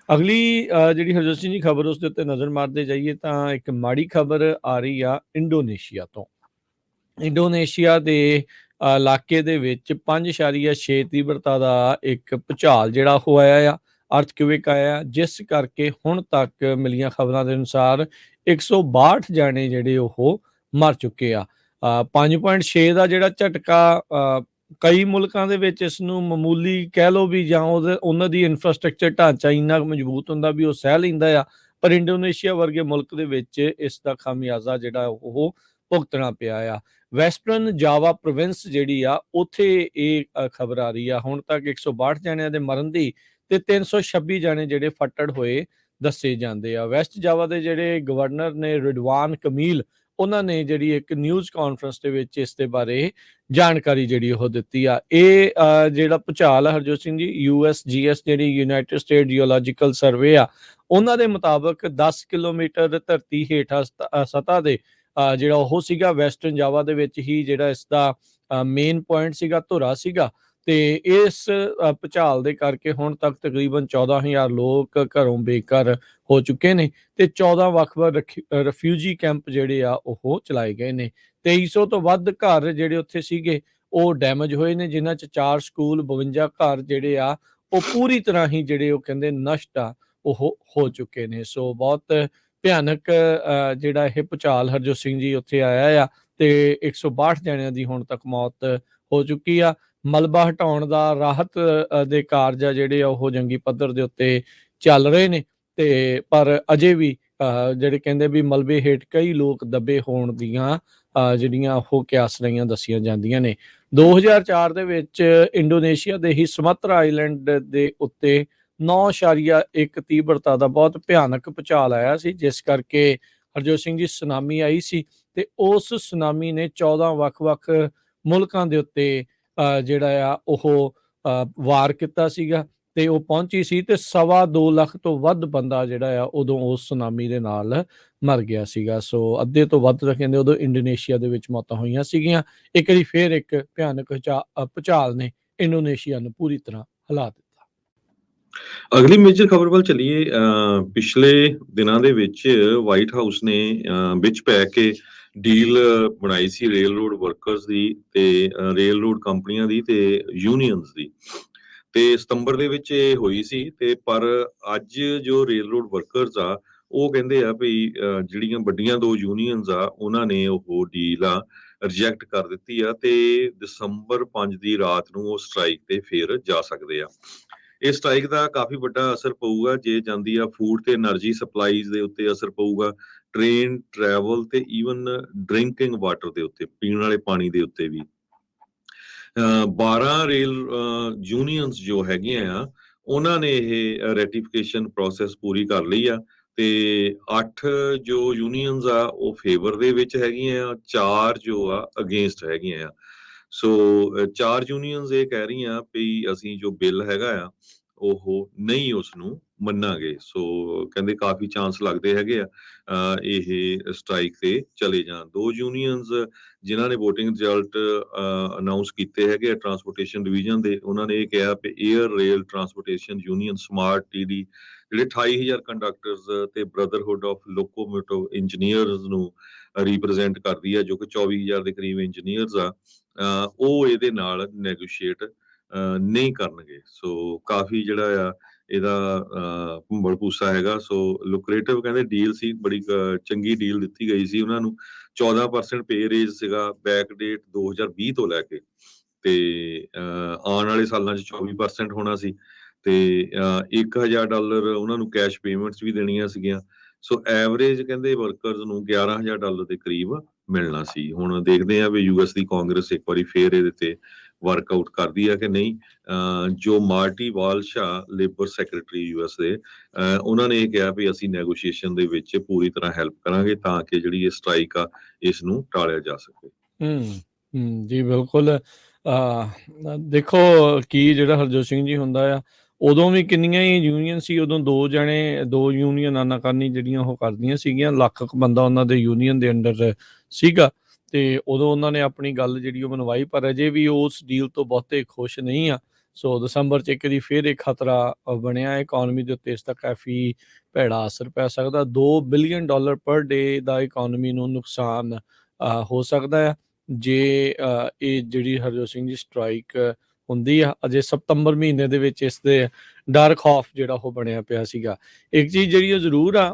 ਅਗਲੀ ਜਿਹੜੀ ਹਰਜੋਤ ਸਿੰਘ ਜੀ ਖਬਰ ਉਸ ਦੇ ਉੱਤੇ ਨਜ਼ਰ ਮਾਰਦੇ ਜਾਈਏ ਤਾਂ ਇੱਕ ਮਾੜੀ ਖਬਰ ਆ ਰਹੀ ਆ ਇੰਡੋਨੇਸ਼ੀਆ ਤੋਂ। ਇੰਡੋਨੇਸ਼ੀਆ ਦੇ ਇਲਾਕੇ ਦੇ ਵਿੱਚ 5.6 ਤੀਬਰਤਾ ਦਾ ਇੱਕ ਭੂਚਾਲ ਜਿਹੜਾ ਉਹ ਆਇਆ ਆ, ਅਰਥਕੁਇਕ ਆਇਆ, ਜਿਸ ਕਰਕੇ ਹੁਣ ਤੱਕ ਮਿਲੀਆਂ ਖਬਰਾਂ ਦੇ ਅਨੁਸਾਰ 162 ਜਾਣੇ ਜਿਹੜੇ ਉਹ ਮਰ ਚੁੱਕੇ ਆ। 5.6 ਦਾ ਜਿਹੜਾ ਝਟਕਾ ਕਈ ਮੁਲਕਾਂ ਦੇ ਵਿੱਚ ਇਸ ਨੂੰ ਮਾਮੂਲੀ ਕਹਿ ਲਓ ਵੀ, ਜਾਂ ਉਹਨਾਂ ਦੀ ਇਨਫਰਾਸਟ੍ਰਕਚਰ ਢਾਂਚਾ ਇੰਨਾ ਮਜ਼ਬੂਤ ਹੁੰਦਾ ਵੀ ਉਹ ਸਹਿ ਲੈਂਦਾ ਆ, ਪਰ ਇੰਡੋਨੇਸ਼ੀਆ ਵਰਗੇ ਮੁਲਕ ਦੇ ਵਿੱਚ ਇਸ ਦਾ ਖਾਮਿਆਜ਼ਾ ਜਿਹੜਾ ਉਹ ਭੁਗਤਣਾ ਪਿਆ ਆ। ਵੈਸਟਰਨ ਜਾਵਾ ਪ੍ਰੋਵਿੰਸ ਜਿਹੜੀ ਆ ਉੱਥੇ ਇਹ ਖਬਰ ਆ ਰਹੀ ਆ। ਹੁਣ ਤੱਕ 162 ਜਣਿਆਂ ਦੇ ਮਰਨ ਦੀ ਤੇ 326 ਜਣੇ ਜਿਹੜੇ ਫੱਟੜ ਹੋਏ ਦੱਸੇ ਜਾਂਦੇ ਆ। ਵੈਸਟ ਜਾਵਾ ਦੇ ਜਿਹੜੇ ਗਵਰਨਰ ਨੇ ਰਿਡਵਾਨ ਕਮੀਲ, ਉਹਨਾਂ ਨੇ ਜਿਹੜੀ ਇੱਕ ਨਿਊਜ਼ ਕਾਨਫਰੰਸ ਦੇ ਵਿੱਚ ਇਸ ਦੇ ਬਾਰੇ ਜਾਣਕਾਰੀ ਜਿਹੜੀ ਉਹ ਦਿੱਤੀ ਆ। ਇਹ ਜਿਹੜਾ ਭੂਚਾਲ ਆ ਹਰਜੋਤ ਸਿੰਘ ਜੀ, USGS ਜਿਹੜੀ ਯੂਨਾਈਟਿਡ ਸਟੇਟ ਜਿਓਲੋਜੀਕਲ ਸਰਵੇ ਆ, ਉਹਨਾਂ ਦੇ ਮੁਤਾਬਕ 10 ਕਿਲੋਮੀਟਰ ਧਰਤੀ ਹੇਠਾਂ ਸਤ੍ਹਾ ਦੇ ਜਿਹੜਾ ਉਹ ਸੀਗਾ ਵੈਸਟਰਨ ਜਾਵਾ ਦੇ ਵਿੱਚ ਹੀ, ਜਿਹੜਾ ਇਸ ਦਾ ਮੇਨ ਪੁਆਇੰਟ ਸੀਗਾ, ਧੁਰਾ ਸੀਗਾ। ਤੇ ਇਸ ਭੂਚਾਲ ਦੇ ਕਰਕੇ ਹੁਣ ਤੱਕ ਤਕਰੀਬਨ 14,000 ਲੋਕ ਘਰੋਂ ਬੇਘਰ ਹੋ ਚੁੱਕੇ ਨੇ ਤੇ 14 ਵੱਖ-ਵੱਖ ਰਿਫਿਊਜੀ ਕੈਂਪ ਜਿਹੜੇ ਆ ਉਹ ਚਲਾਏ ਗਏ ਨੇ। 2300 ਤੋਂ ਵੱਧ ਘਰ ਜਿਹੜੇ ਉੱਥੇ ਸੀਗੇ ਉਹ ਡੈਮੇਜ ਹੋਏ ਨੇ, ਜਿਨ੍ਹਾਂ 'ਚ 4 ਸਕੂਲ, 52 ਘਰ ਜਿਹੜੇ ਆ ਉਹ ਪੂਰੀ ਤਰ੍ਹਾਂ ਹੀ ਜਿਹੜੇ ਉਹ ਕਹਿੰਦੇ ਨਸ਼ਟ ਆ ਉਹ ਹੋ ਚੁੱਕੇ ਨੇ। ਸੋ ਬਹੁਤ ਭਿਆਨਕ ਜਿਹੜਾ ਇਹ ਭੂਚਾਲ ਹਰਜੋਤ ਸਿੰਘ ਜੀ ਉੱਥੇ ਆਇਆ ਆ ਤੇ 162 ਜਣਿਆਂ ਦੀ ਹੁਣ ਤੱਕ ਮੌਤ ਹੋ ਚੁੱਕੀ ਆ। ਮਲਬਾ ਹਟਾਉਣ ਦਾ ਰਾਹਤ ਦੇ ਕਾਰਜ ਆ ਜਿਹੜੇ ਆ ਉਹ ਜੰਗੀ ਪੱਧਰ ਦੇ ਉੱਤੇ ਚੱਲ ਰਹੇ ਨੇ, ਤੇ ਪਰ ਅਜੇ ਵੀ ਜਿਹੜੇ ਕਹਿੰਦੇ ਵੀ ਮਲਬੇ ਹੇਠ ਕਈ ਲੋਕ ਦੱਬੇ ਹੋਣ ਦੀਆਂ ਜਿਹੜੀਆਂ ਉਹ ਕਿਆਸਰਾਈਆਂ ਦੱਸੀਆਂ ਜਾਂਦੀਆਂ ਨੇ। 2004 ਦੇ ਵਿੱਚ ਇੰਡੋਨੇਸ਼ੀਆ ਦੇ ਹੀ ਸੁਮਾਤਰਾ ਆਈਲੈਂਡ ਦੇ ਉੱਤੇ 9.1 ਤੀਬਰਤਾ ਦਾ ਬਹੁਤ ਭਿਆਨਕ ਭੂਚਾਲ ਆਇਆ ਸੀ, ਜਿਸ ਕਰਕੇ ਹਰਜੋਤ ਸਿੰਘ ਜੀ ਸੁਨਾਮੀ ਆਈ ਸੀ ਤੇ ਉਸ ਸੁਨਾਮੀ ਨੇ 14 ਵੱਖ-ਵੱਖ ਮੁਲਕਾਂ ਦੇ ਉੱਤੇ ਜਿਹੜਾ ਆ ਉਹ ਵਾਰ ਕੀਤਾ ਸੀਗਾ ਤੇ ਉਹ ਪਹੁੰਚੀ ਸੀ ਤੇ 2.25 ਲੱਖ ਤੋਂ ਵੱਧ ਬੰਦਾ ਜਿਹੜਾ ਆ ਉਦੋਂ ਉਸ ਸੁਨਾਮੀ ਦੇ ਨਾਲ ਮਰ ਗਿਆ ਸੀਗਾ। ਸੋ ਅੱਧੇ ਤੋਂ ਵੱਧ ਤਾਂ ਕਹਿੰਦੇ ਉਦੋਂ ਇੰਡੋਨੇਸ਼ੀਆ ਦੇ ਵਿੱਚ ਮੌਤਾਂ ਹੋਈਆਂ ਸੀਗੀਆਂ। ਇੱਕ ਵਾਰੀ ਫੇਰ ਇੱਕ ਭਿਆਨਕ ਭੂਚਾਲ ਨੇ ਇੰਡੋਨੇਸ਼ੀਆ ਨੂੰ ਪੂਰੀ ਤਰ੍ਹਾਂ ਹਿਲਾ ਦਿੱਤਾ। ਅਗਲੀ ਮੇਜਰ ਖਬਰ ਵੱਲ ਚੱਲੀਏ। ਪਿਛਲੇ ਦਿਨਾਂ ਦੇ ਵਿੱਚ ਵਾਈਟ ਹਾਊਸ ਨੇ ਵਿੱਚ ਪੈ ਕੇ ਡੀਲ ਬਣਾਈ ਸੀ ਰੇਲ ਰੋਡ ਵਰਕਰਸ ਦੀ ਤੇ ਰੇਲ ਰੋਡ ਕੰਪਨੀਆਂ ਦੀ ਤੇ ਯੂਨੀਅਨਸ ਦੀ, ਤੇ ਸਤੰਬਰ ਦੇ ਵਿੱਚ ਇਹ ਹੋਈ ਸੀ। ਤੇ ਪਰ ਅੱਜ ਜੋ ਰੇਲ ਰੋਡ ਵਰਕਰਸ ਆ ਉਹ ਕਹਿੰਦੇ ਆ ਵੀ ਜਿਹੜੀਆਂ ਵੱਡੀਆਂ 2 ਯੂਨੀਅਨਸ ਆ ਉਹਨਾਂ ਨੇ ਉਹ ਡੀਲ ਆ ਰਿਜੈਕਟ ਕਰ ਦਿੱਤੀ ਆ ਤੇ ਦਸੰਬਰ 5 ਦੀ ਰਾਤ ਨੂੰ ਉਹ ਸਟ੍ਰਾਈਕ ਤੇ ਫੇਰ ਜਾ ਸਕਦੇ ਆ। ਇਹ ਸਟ੍ਰਾਈਕ ਦਾ ਕਾਫੀ ਵੱਡਾ ਅਸਰ ਪਊਗਾ ਜੇ ਜਾਂਦੀ ਆ ਫੂਡ ਤੇ એનર્ਜੀ ਸਪਲਾਈਜ਼ ਦੇ ਉੱਤੇ ਅਸਰ ਪਊਗਾ, ਟ੍ਰੇਨ ਟਰੈਵਲ ਤੇ ਈਵਨ ਡਰਿੰਕਿੰਗ ਵਾਟਰ ਦੇ ਉੱਤੇ, ਪੀਣ ਵਾਲੇ ਪਾਣੀ ਦੇ ਉੱਤੇ ਵੀ। 12 ਰੇਲ ਯੂਨੀਅਨਸ ਜੋ ਹੈਗੀਆਂ ਆ ਉਹਨਾਂ ਨੇ ਇਹ ਰੈਟੀਫਿਕੇਸ਼ਨ ਪ੍ਰੋਸੈਸ ਪੂਰੀ ਕਰ ਲਈ ਆ ਤੇ 8 ਜੋ ਯੂਨੀਅਨਸ ਆ ਉਹ ਫੇਵਰ ਦੇ ਵਿੱਚ ਹੈਗੀਆਂ ਆ, 4 ਜੋ ਆ ਅਗੇਂਸਟ ਹੈਗੀਆਂ ਆ। ਸੋ 4 ਯੂਨੀਅਨਸ ਇਹ ਕਹਿ ਰਹੀਆਂ ਵੀ ਅਸੀਂ ਜੋ ਬਿੱਲ ਹੈਗਾ ਆ ਉਹ ਨਹੀਂ ਉਸ ਨੂੰ ਮੰਨਾਂਗੇ। ਸੋ ਕਹਿੰਦੇ ਕਾਫੀ ਚਾਂਸ ਲੱਗਦੇ ਹੈਗੇ ਆ ਇਹ ਸਟ੍ਰਾਈਕ ਤੇ ਚਲੇ ਜਾਣ। 2 ਯੂਨੀਅਨਸ ਜਿਨ੍ਹਾਂ ਨੇ VOTING ਰਿਜ਼ਲਟ ਅਨਾਉਂਸ ਕੀਤੇ ਹੈਗੇ ਆ ਟਰਾਂਸਪੋਰਟੇਸ਼ਨ ਡਿਵੀਜ਼ਨ ਦੇ, ਉਹਨਾਂ ਨੇ ਇਹ ਕਿਹਾ ਵੀ air rail transportation union smart TD ਜਿਹੜੇ 28,000 ਕੰਡਕਟਰਸ ਤੇ ਬ੍ਰਦਰਹੁੱਡ ਆਫ ਲੋਕੋਮੋਟਿਵ ਇੰਜੀਨੀਅਰਸ ਨੂੰ ਰਿਪਰੈਜ਼ੈਂਟ ਕਰਦੀ ਆ, ਜੋ ਕਿ 24,000 ਦੇ ਕਰੀਬ ਇੰਜੀਨੀਅਰਸ ਆ, ਉਹ ਇਹਦੇ ਨਾਲ ਨੈਗੋਸ਼ੀਏਟ ਨਹੀਂ ਕਰਨਗੇ। ਸੋ ਕਾਫੀ ਜਿਹੜਾ ਆ ਇਹਦਾ ਭੰਬਲ-ਭੂਸਾ ਹੈਗਾ। ਸੋ ਲੁਕਰੇਟਿਵ ਕਹਿੰਦੇ ਡੀਲ ਸੀ, ਬੜੀ ਚੰਗੀ ਡੀਲ ਦਿੱਤੀ ਗਈ ਸੀ ਉਹਨਾਂ ਨੂੰ। 14% ਪੇ ਰੇਜ਼ ਸੀਗਾ ਬੈਕ ਡੇਟ 2020 ਤੋਂ ਲੈ ਕੇ, ਤੇ ਆਉਣ ਵਾਲੇ ਸਾਲਾਂ 'ਚ 24% ਹੋਣਾ ਸੀ ਤੇ $1,000 ਉਹਨਾਂ ਨੂੰ ਕੈਸ਼ ਪੇਮੈਂਟਸ ਵੀ ਦੇਣੀਆਂ ਸੀਗੀਆਂ। ਸੋ ਐਵਰੇਜ ਕਹਿੰਦੇ ਵਰਕਰਸ ਨੂੰ $11,000 ਦੇ ਕਰੀਬ ਮਿਲਣਾ ਸੀ। ਹੁਣ ਦੇਖਦੇ ਆ ਵੀ US ਦੀ ਕਾਂਗਰਸ ਇੱਕ ਵਾਰੀ ਫੇਰ ਇਹਦੇ ਤੇ ਵਰਕਆਊਟ ਕਰਦੀ ਆ ਕਿ ਨਹੀਂ। ਜੋ ਮਾਰਟੀ ਵਾਲਸ਼ ਆ ਲੇਬਰ ਸੈਕਟਰੀ US ਦੇ, ਉਹਨਾਂ ਨੇ ਇਹ ਕਿਹਾ ਵੀ ਅਸੀਂ ਨੈਗੋਸ਼ੀਏਸ਼ਨ ਦੇ ਵਿੱਚ ਪੂਰੀ ਤਰ੍ਹਾਂ ਹੈਲਪ ਕਰਾਂਗੇ ਤਾਂ ਕਿ ਜਿਹੜੀ ਇਹ ਸਟ੍ਰਾਈਕ ਆ ਇਸ ਨੂੰ ਟਾਲਿਆ ਜਾ ਸਕੇ। ਜੀ ਬਿਲਕੁਲ। ਦੇਖੋ ਕੀ ਜਿਹੜਾ ਹਰਜੋਤ ਸਿੰਘ ਜੀ ਹੁੰਦਾ ਆ, ਉਦੋਂ ਵੀ ਕਿੰਨੀਆਂ ਹੀ ਯੂਨੀਅਨ ਸੀ, ਉਦੋਂ 2 ਯੂਨੀਅਨ ਆਨਾਕਾਨੀ ਜਿਹੜੀਆਂ ਉਹ ਕਰਦੀਆਂ ਸੀਗੀਆਂ। ਲੱਖ ਕੁ ਬੰਦਾ ਉਹਨਾਂ ਦੇ ਯੂਨੀਅਨ ਦੇ ਅੰਡਰ ਸੀਗਾ ਤੇ ਉਦੋਂ ਉਹਨਾਂ ਨੇ ਆਪਣੀ ਗੱਲ ਜਿਹੜੀ ਉਹ ਮਨਵਾਈ, ਪਰ ਅਜੇ ਵੀ ਉਸ ਡੀਲ ਤੋਂ ਬਹੁਤੇ ਖੁਸ਼ ਨਹੀਂ ਆ। ਸੋ ਦਸੰਬਰ 'ਚ ਇੱਕ ਵਾਰੀ ਫਿਰ ਇਹ ਖਤਰਾ ਬਣਿਆ ਇਕੋਨਮੀ ਦੇ ਉੱਤੇ, ਇਸ ਦਾ ਕਾਫੀ ਭੈੜਾ ਅਸਰ ਪੈ ਸਕਦਾ। $2 ਬਿਲੀਅਨ ਪਰ ਡੇ ਦਾ ਇਕੋਨਮੀ ਨੂੰ ਨੁਕਸਾਨ ਹੋ ਸਕਦਾ ਆ ਜੇ ਇਹ ਜਿਹੜੀ ਹਰਜੋਤ ਸਿੰਘ ਜੀ ਸਟ੍ਰਾਈਕ ਹੁੰਦੀ ਆ। ਅਜੇ ਸਤੰਬਰ ਮਹੀਨੇ ਦੇ ਵਿੱਚ ਇਸ ਦੇ ਡਰ ਖੌਫ ਜਿਹੜਾ ਉਹ ਬਣਿਆ ਪਿਆ ਸੀਗਾ। ਇੱਕ ਚੀਜ਼ ਜਿਹੜੀ ਉਹ ਜ਼ਰੂਰ ਆ,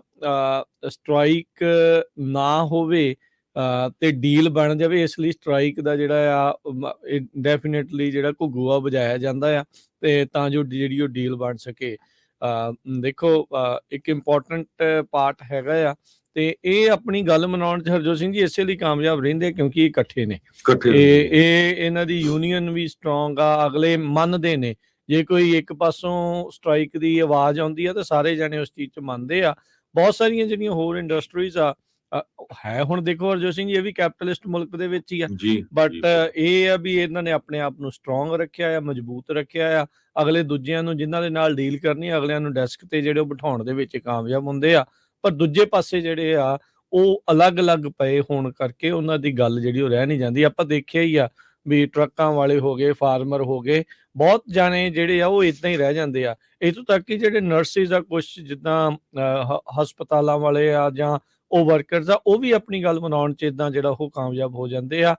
ਸਟ੍ਰਾਈਕ ਨਾ ਹੋਵੇ ਤੇ ਡੀਲ ਬਣ ਜਾਵੇ, ਇਸ ਲਈ ਸਟ੍ਰਾਈਕ ਦਾ ਜਿਹੜਾ ਆ ਡੈਫੀਨੇਟਲੀ ਜਿਹੜਾ ਘੁੱਗੂਆ ਵਜਾਇਆ ਜਾਂਦਾ ਆ ਤੇ ਤਾਂ ਜੋ ਜਿਹੜੀ ਉਹ ਡੀਲ ਬਣ ਸਕੇ। ਦੇਖੋ ਇੱਕ ਇੰਪੋਰਟੈਂਟ ਪਾਰਟ ਹੈਗਾ ਆ ਤੇ ਇਹ ਆਪਣੀ ਗੱਲ ਮਨਾਉਣ 'ਚ ਹਰਜੋਤ ਸਿੰਘ ਜੀ ਇਸੇ ਲਈ ਕਾਮਯਾਬ ਰਹਿੰਦੇ ਕਿਉਂਕਿ ਇਹ ਇਕੱਠੇ ਨੇ। ਇਹ ਇਹਨਾਂ ਦੀ ਯੂਨੀਅਨ ਵੀ ਸਟਰੋਂਗ ਆ, ਅਗਲੇ ਮੰਨਦੇ ਨੇ। ਜੇ ਕੋਈ ਇੱਕ ਪਾਸੋਂ ਸਟ੍ਰਾਈਕ ਦੀ ਆਵਾਜ਼ ਆਉਂਦੀ ਆ ਤਾਂ ਸਾਰੇ ਜਾਣੇ ਉਸ ਚੀਜ਼ 'ਚ ਮੰਨਦੇ ਆ। ਬਹੁਤ ਸਾਰੀਆਂ ਜਿਹੜੀਆਂ ਹੋਰ ਇੰਡਸਟਰੀਜ਼ ਆ ਹੈ, ਹੁਣ ਦੇਖੋ ਹਰਜੋਤ ਸਿੰਘ ਜੀ ਇਹ ਵੀ ਕੈਪੀਟਲਿਸਟ ਮੁਲਕ ਦੇ ਵਿੱਚ ਹੀ ਆ, ਬਟ ਇਹ ਆ ਵੀ ਇਹਨਾਂ ਨੇ ਆਪਣੇ ਆਪ ਨੂੰ ਸਟਰੋਂਗ ਰੱਖਿਆ ਆ, ਮਜ਼ਬੂਤ ਰੱਖਿਆ ਆ। ਅਗਲੇ ਦੂਜਿਆਂ ਨੂੰ ਜਿਨ੍ਹਾਂ ਦੇ ਨਾਲ ਡੀਲ ਕਰਨੀ, ਅਗਲਿਆਂ ਨੂੰ ਡੈਸਕ ਤੇ ਜਿਹੜੇ ਉਹ ਬਿਠਾਉਣ ਦੇ ਵਿੱਚ ਕਾਮਯਾਬ ਹੁੰਦੇ ਆ, ਪਰ ਦੂਜੇ ਪਾਸੇ ਜਿਹੜੇ ਆ ਉਹ ਅਲੱਗ-ਅਲੱਗ ਪਏ ਹੋਣ ਕਰਕੇ ਉਹਨਾਂ ਦੀ ਗੱਲ ਜਿਹੜੀ ਉਹ ਰਹਿ ਨਹੀਂ ਜਾਂਦੀ। ਆਪਾਂ ਦੇਖਿਆ ਹੀ ਆ ਵੀ ਟਰੱਕਾਂ ਵਾਲੇ ਹੋ ਗਏ, ਫਾਰਮਰ ਹੋ ਗਏ, ਬਹੁਤ ਜਾਣੇ ਜਿਹੜੇ ਆ ਉਹ ਇੱਦਾਂ ਹੀ ਰਹਿ ਜਾਂਦੇ ਆ। ਇੱਥੋਂ ਤੱਕ ਕਿ ਜਿਹੜੇ ਨਰਸਿਸ ਆ, ਕੁਛ ਜਿੱਦਾਂ ਹਸਪਤਾਲਾਂ ਵਾਲੇ ਆ ਜਾਂ ਉਹ ਵਰਕਰਸ ਆ, ਉਹ ਵੀ ਆਪਣੀ ਗੱਲ ਮਨਾਉਣ 'ਚ ਇੱਦਾਂ ਜਿਹੜਾ ਉਹ ਕਾਮਯਾਬ ਹੋ ਜਾਂਦੇ ਆ।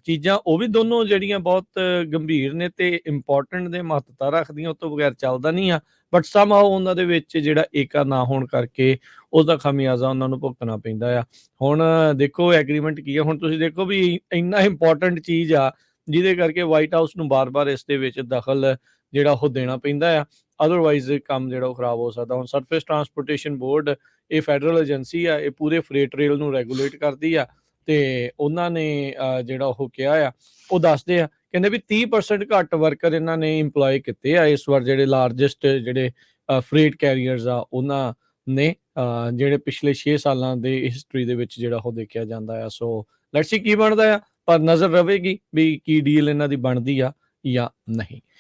ਚੀਜ਼ਾਂ ਉਹ ਵੀ ਦੋਨੋਂ ਜਿਹੜੀਆਂ ਬਹੁਤ ਗੰਭੀਰ ਨੇ ਤੇ ਇੰਪੋਰਟੈਂਟ ਨੇ, ਮਹੱਤਤਾ ਰੱਖਦੀਆਂ, ਉਹ ਤੋਂ ਬਗੈਰ ਚੱਲਦਾ ਨਹੀਂ ਆ। ਬਟ ਸਮਹਾਓ ਉਹਨਾਂ ਦੇ ਵਿੱਚ ਜਿਹੜਾ ਏਕਾ ਨਾ ਹੋਣ ਕਰਕੇ ਉਹਦਾ ਖਾਮਿਆਜ਼ਾ ਉਹਨਾਂ ਨੂੰ ਭੁਗਤਣਾ ਪੈਂਦਾ ਆ। ਹੁਣ ਦੇਖੋ ਐਗਰੀਮੈਂਟ ਕੀ ਆ, ਹੁਣ ਤੁਸੀਂ ਦੇਖੋ ਵੀ ਇੰਨਾ ਇੰਪੋਰਟੈਂਟ ਚੀਜ਼ ਆ ਜਿਹਦੇ ਕਰਕੇ ਵਾਈਟ ਹਾਊਸ ਨੂੰ ਬਾਰ-ਬਾਰ ਇਸ ਦੇ ਵਿੱਚ ਦਖਲ ਜਿਹੜਾ ਉਹ ਦੇਣਾ ਪੈਂਦਾ ਆ, ਅਦਰਵਾਈਜ਼ ਕੰਮ ਜਿਹੜਾ ਉਹ ਖਰਾਬ ਹੋ ਸਕਦਾ। ਹੁਣ ਸਰਫੇਸ ਟਰਾਂਸਪੋਰਟੇਸ਼ਨ ਬੋਰਡ ਇਹ ਫੈਡਰਲ ਏਜੰਸੀ ਆ, ਇਹ ਪੂਰੇ ਫਰੇਟ ਰੇਲ ਨੂੰ ਰੈਗੂਲੇਟ ਕਰਦੀ ਆ ਤੇ ਉਹਨਾਂ ਨੇ ਜਿਹੜਾ ਉਹ ਕਿਹਾ ਆ, ਉਹ ਦੱਸਦੇ ਆ, ਕਹਿੰਦੇ ਵੀ 30% ਘੱਟ ਵਰਕਰ ਇਹਨਾਂ ਨੇ ਇੰਪਲੋਏ ਕੀਤੇ ਆ ਇਸ ਵਾਰ, ਜਿਹੜੇ ਲਾਰਜੈਸਟ ਜਿਹੜੇ ਫਰੇਟ ਕੈਰੀਅਰਸ ਆ ਉਹਨਾਂ ਨੇ, ਜਿਹੜੇ ਪਿਛਲੇ 6 ਸਾਲਾਂ ਦੇ ਹਿਸਟਰੀ ਦੇ ਵਿੱਚ ਜਿਹੜਾ ਉਹ ਦੇਖਿਆ ਜਾਂਦਾ ਆ। ਸੋ ਲੈਟਸ ਸੀ ਕੀ ਬਣਦਾ ਆ, ਪਰ ਨਜ਼ਰ ਰਹੇਗੀ ਵੀ ਕੀ ਡੀਲ ਇਹਨਾਂ ਦੀ ਬਣਦੀ ਆ ਜਾਂ ਨਹੀਂ।